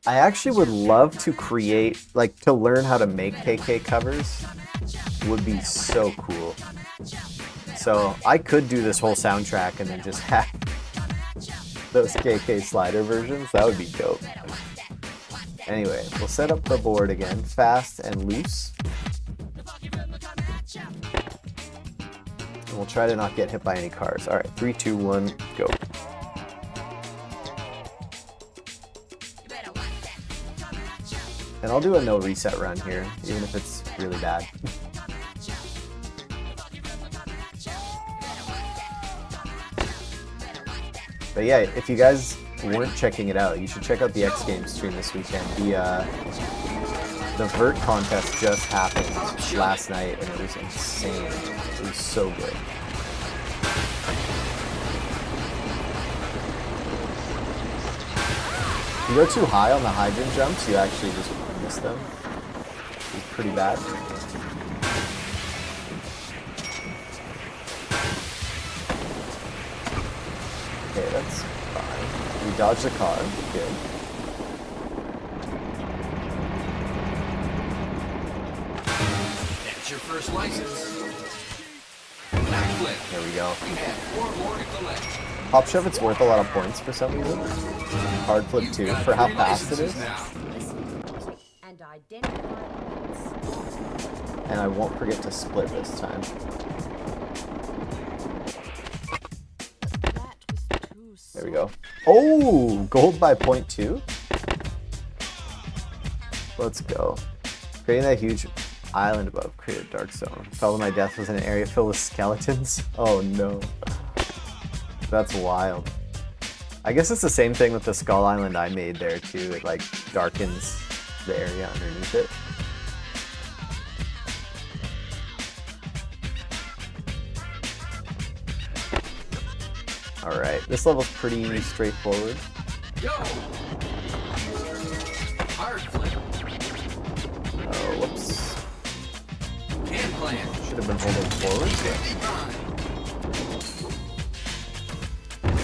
I actually would love to create, like, to learn how to make KK covers. Would be so cool. So I could do this whole soundtrack and then just have those KK slider versions. That would be dope. Anyway, we'll set up the board again, fast and loose. And we'll try to not get hit by any cars. All right, 3, 2, 1, go. And I'll do a no reset run here, even if it's really bad. But yeah, if you guys weren't checking it out, you should check out the X Games stream this weekend. The vert contest just happened last night, and it was insane. It was so good. If you go too high on the hydrant jumps, you actually just miss them. It's pretty bad. Okay, that's fine. We dodged the car. Good. That's your first license. There we go. Hop shove, it's worth a lot of points for some reason. Hard flip too, for how fast it is. And I won't forget to split this time. There we go. Oh, gold by 0.2. Let's go. Creating that huge island above created dark zone. Fell to my death was in an area filled with skeletons. Oh no. That's wild. I guess it's the same thing with the skull island I made there too. It like darkens the area underneath it. Alright, this level's pretty straightforward. Go. Hard flip. Oh, whoops. Hand plan. Should have been holding forward.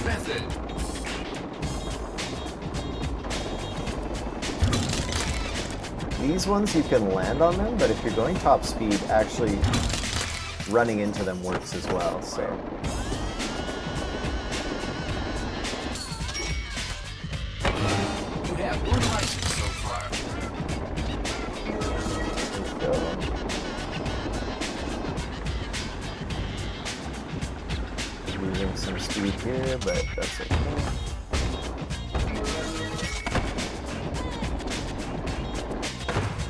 Method. These ones you can land on them, but if you're going top speed, actually running into them works as well, so. You have one license so far. Let's go. Losing some speed here, but that's okay.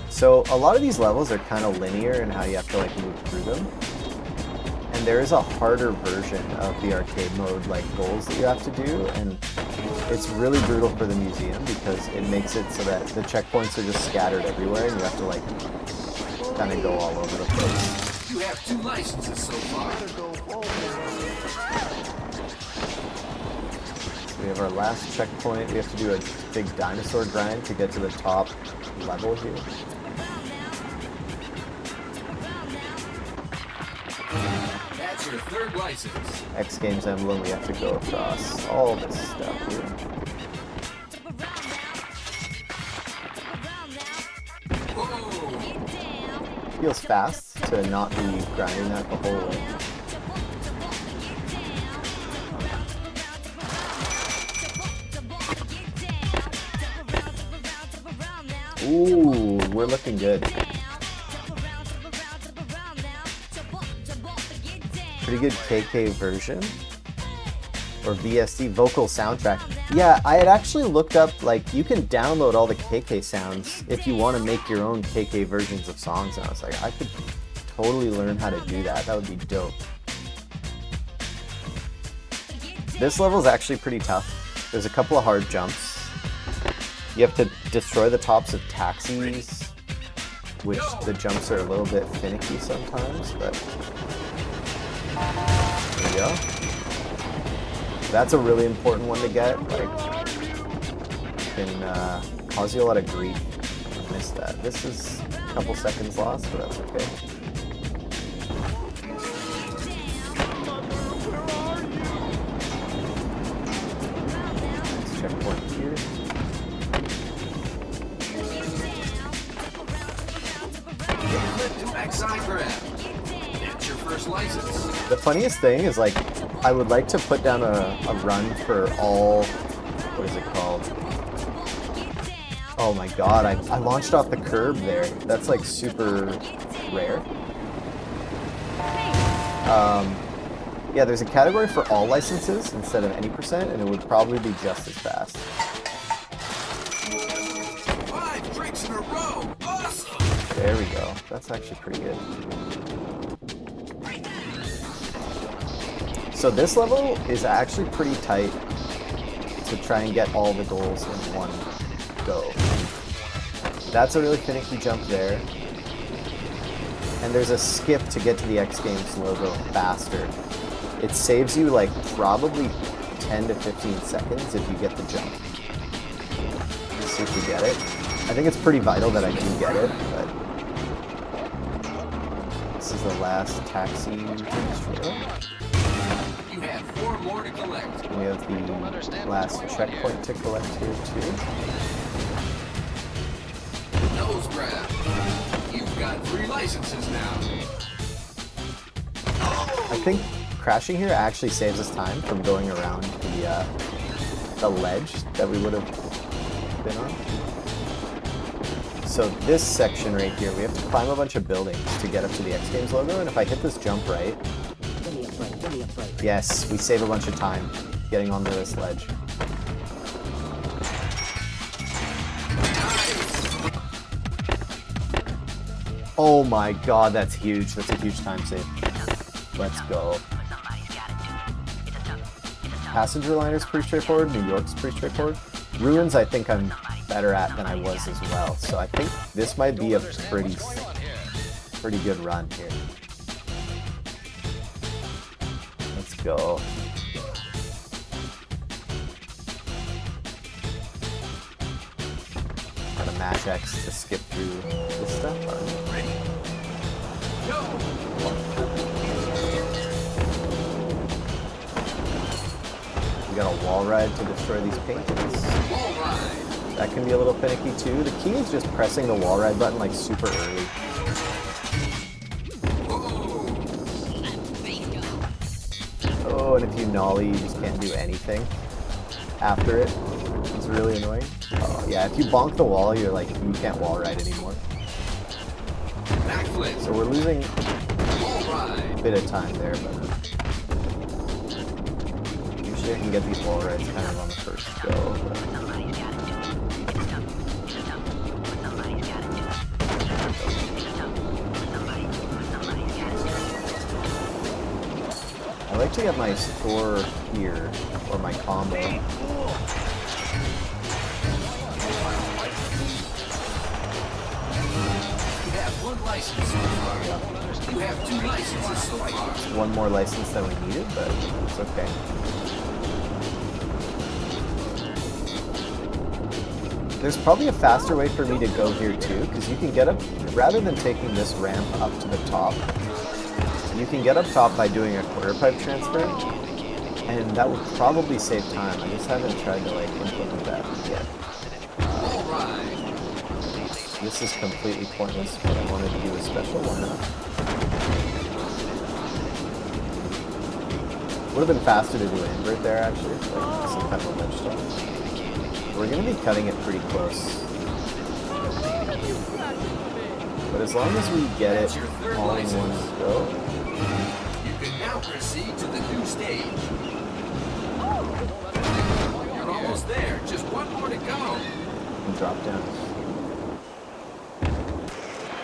So a lot of these levels are kind of linear in how you have to like move through them. And there is a harder version of the arcade mode like goals that you have to do, and it's really brutal for the museum because it makes it so that the checkpoints are just scattered everywhere and you have to like kind of go all over the place. You have 2 licenses so far. We have our last checkpoint. We have to do a big dinosaur grind to get to the top level here. That's your 3rd license. X Games emblem, we have to go across all this stuff here. Whoa. Feels fast to not be grinding that the whole way. Ooh, we're looking good. Pretty good KK version. Or VSD, vocal soundtrack. Yeah, I had actually looked up, like, you can download all the KK sounds if you want to make your own KK versions of songs. And I was like, I could totally learn how to do that. That would be dope. This level is actually pretty tough. There's a couple of hard jumps. You have to destroy the tops of taxis, which the jumps are a little bit finicky sometimes, but there you go. That's a really important one to get. Like, can cause you a lot of grief if you miss that. This is a couple seconds lost, but that's okay. Checkpoint here. Backside grab. That's your first license. The funniest thing is, like, I would like to put down a run for all, what is it called? Oh my god, I launched off the curb there. That's like super rare. Yeah, there's a category for all licenses instead of any percent, and it would probably be just as fast. 5 drinks in a row. Awesome. There we go. That's actually pretty good. So this level is actually pretty tight to try and get all the goals in one go. That's a really finicky jump there. And there's a skip to get to the X Games logo faster. It saves you like probably 10 to 15 seconds if you get the jump. Let's see if we get it. I think it's pretty vital that I do get it, but this is the last taxi trail. You have 4 more to collect. We have the last checkpoint to collect here too. Nose grab. You've got 3 licenses now. I think crashing here actually saves us time from going around the ledge that we would have been on. So this section right here, we have to climb a bunch of buildings to get up to the X Games logo, and if I hit this jump right, yes, we save a bunch of time getting onto this ledge. Oh my god, that's huge. That's a huge time save. Let's go. Passenger liner's pretty straightforward. New York's pretty straightforward. Ruins, I think I'm better at than I was as well. So I think this might be a pretty good run here. Let's go. Gotta mash X to skip through this stuff. Ready? Go! We got a wall ride to destroy these paintings. Wall ride. That can be a little finicky too. The key is just pressing the wall ride button like super early. Oh, and if you nollie, you just can't do anything after it. It's really annoying. Oh, yeah, if you bonk the wall, you're like, you can't wall ride anymore. Backflip. So we're losing Wall ride. a bit of time there, but usually I can get these wall rides kind of on the first go. But... I like to get my store here, or my combo. You have 1 license so far. You have 2 licenses so far. One more license than we needed, but it's okay. There's probably a faster way for me to go here too, because you can get up, rather than taking this ramp up to the top, you can get up top by doing a quarter pipe transfer, and that would probably save time. I just haven't tried to like implement that yet. This is completely pointless, but I wanted to do a special one. Would have been faster to do an invert there actually, like some kind of ledge stuff. We're going to be cutting it pretty close. But as long as we get it all in one go. You can now proceed to the new stage. You're almost there. Just 1 more to go. And drop down.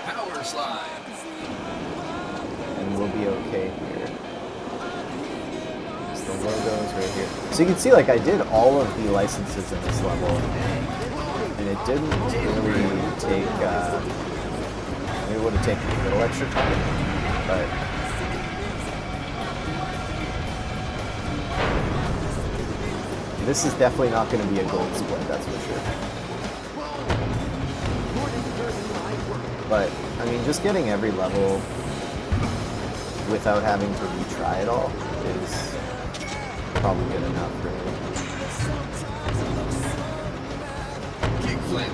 Power slide. And we'll be okay here. So the logo's right here. So you can see, like, I did all of the licenses in this level. And it didn't really take, it would have taken a little extra time, but this is definitely not going to be a gold split, that's for sure. But, I mean, just getting every level without having to retry it all is probably good enough, really. Kickflip.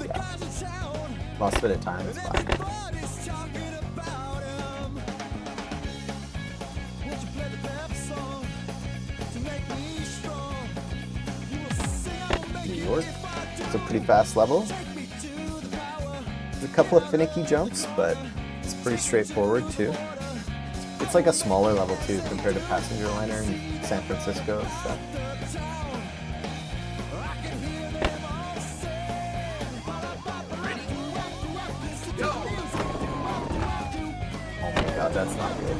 Yeah. Lost a bit of time, it's fine. New York. It's a pretty fast level. There's a couple of finicky jumps, but it's pretty straightforward too. It's like a smaller level too compared to Passenger Liner in San Francisco and stuff. Oh my god, that's not good.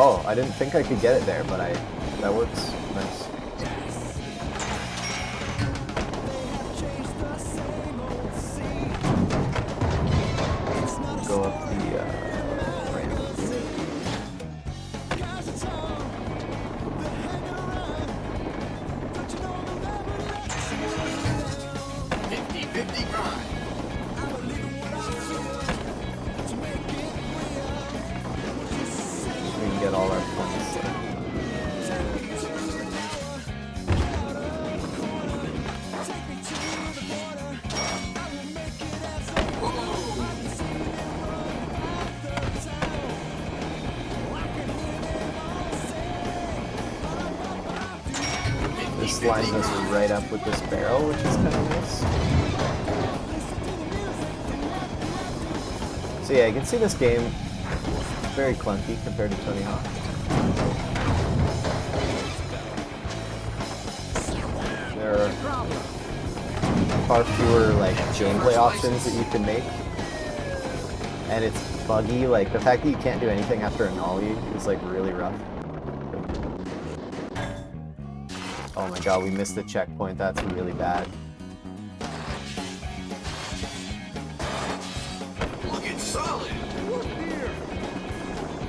Oh, I didn't think I could get it there, but that works. Nice. Go up the ramp. 50-50 grind. We can get all our points. This lines us right up with this barrel, which is kind of nice. So yeah, you can see this game very clunky compared to Tony Hawk. There are far fewer like gameplay options that you can make, and it's buggy. Like the fact that you can't do anything after a nollie is like really rough. Oh my god, we missed the checkpoint. That's really bad. Looking solid.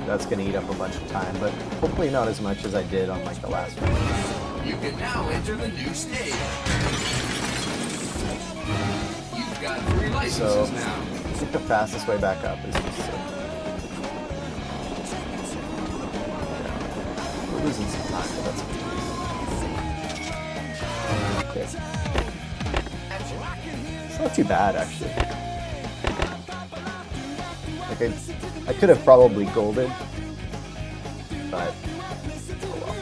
That's gonna eat up a bunch of time, but hopefully not as much as I did on like the last one. You can now enter the new stage. You've got 3 licenses So, now. I think the fastest way back up is just we're losing some time, but that's good. Okay. It's not too bad, actually. Like I could have probably golded, but oh well.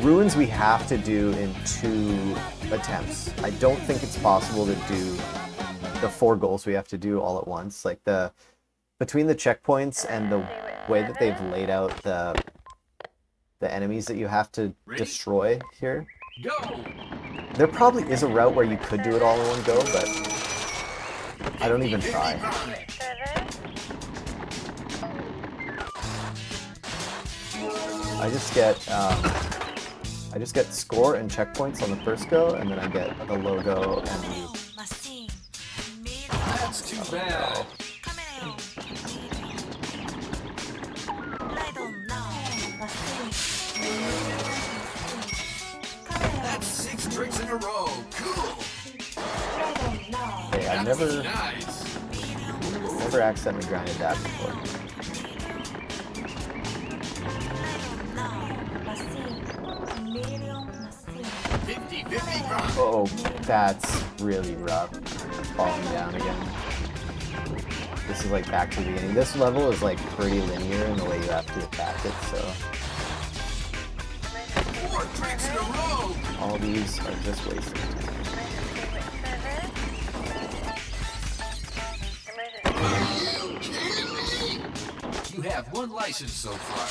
Ruins we have to do in 2 attempts. I don't think it's possible to do the 4 goals we have to do all at once. Like between the checkpoints and the way that they've laid out the enemies that you have to destroy here. Go. There probably is a route where you could do it all in one go, but I don't even try. I just get score and checkpoints on the first go, and then I get the logo and the... That's too bad. That's 6 tricks in a row. Cool. Okay, I've never Nice. accidentally grinded that before. Oh, that's really rough. Falling down again. This is like back to the beginning. This level is like pretty linear in the way you have to attack it, so 4 tricks in a row. all these are just wasted. You have 1 license so far.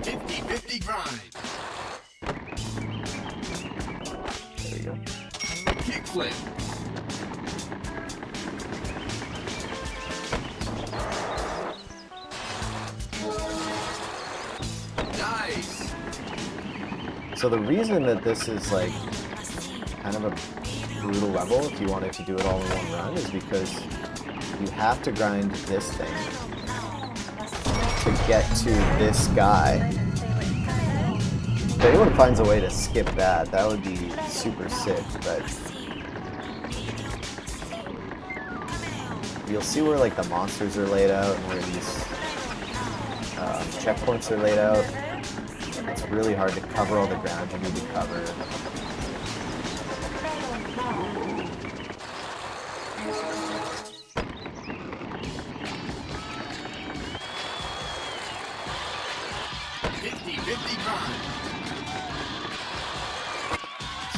50-50 grind. There we go. Kickflip. Nice. So the reason that this is like kind of a brutal level, if you wanted to do it all in one run, is because you have to grind this thing to get to this guy. If anyone finds a way to skip that, that would be super sick, but you'll see where like the monsters are laid out and where these Checkpoints are laid out. It's really hard to cover all the ground you need to cover.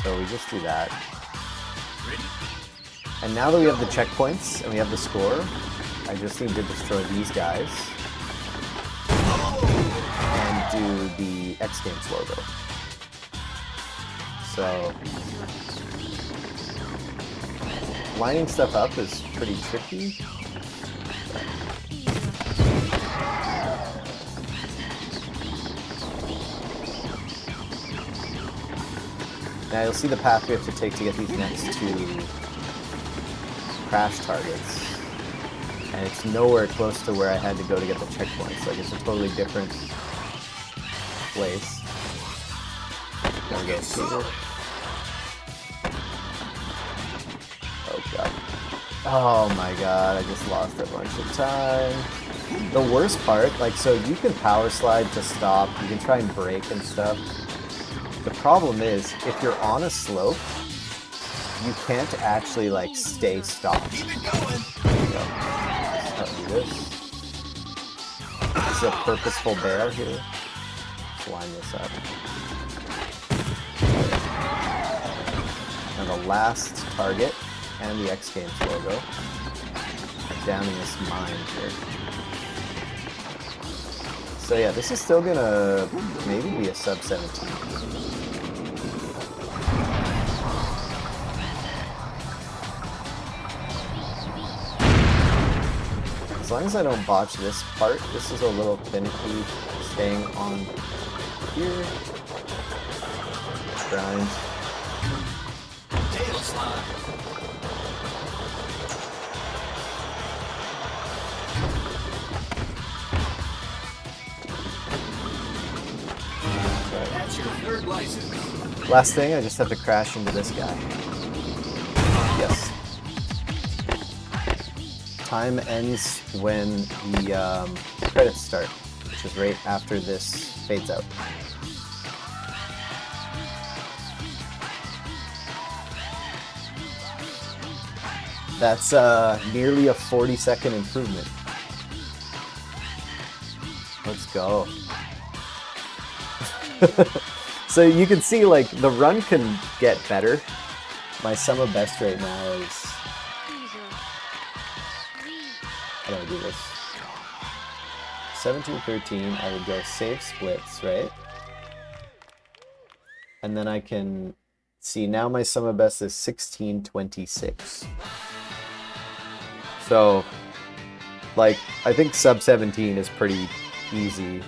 So we just do that. And now that we have the checkpoints and we have the score, I just need to destroy these guys and do the X Games logo. So lining stuff up is pretty tricky. Now you'll see the path we have to take to get these next two crash targets. And it's nowhere close to where I had to go to get the checkpoints. Like, it's a totally different place. Gonna go through. Oh god. Oh my god, I just lost a bunch of time. The worst part, like, so you can power slide to stop, you can try and brake and stuff. The problem is, if you're on a slope, you can't actually, like, stay stopped. There you go. Let's do this. This is a purposeful bail here. Let's line this up. And the last target and the X Games logo are down in this mine here. So yeah, this is still gonna maybe be a sub 17. As long as I don't botch this part, this is a little finicky, staying on here. Grind. Tail slide. That's your third license. Last thing, I just have to crash into this guy. Yes. Time ends when the credits start, which is right after this fades out. That's nearly a 40-second improvement. Let's go. So you can see, like, the run can get better. My sum of best right now is... How do I do this? 17-13, I would go save splits, right? And then I can see now my sum of best is 16-26. So, like, I think sub 17 is pretty easy.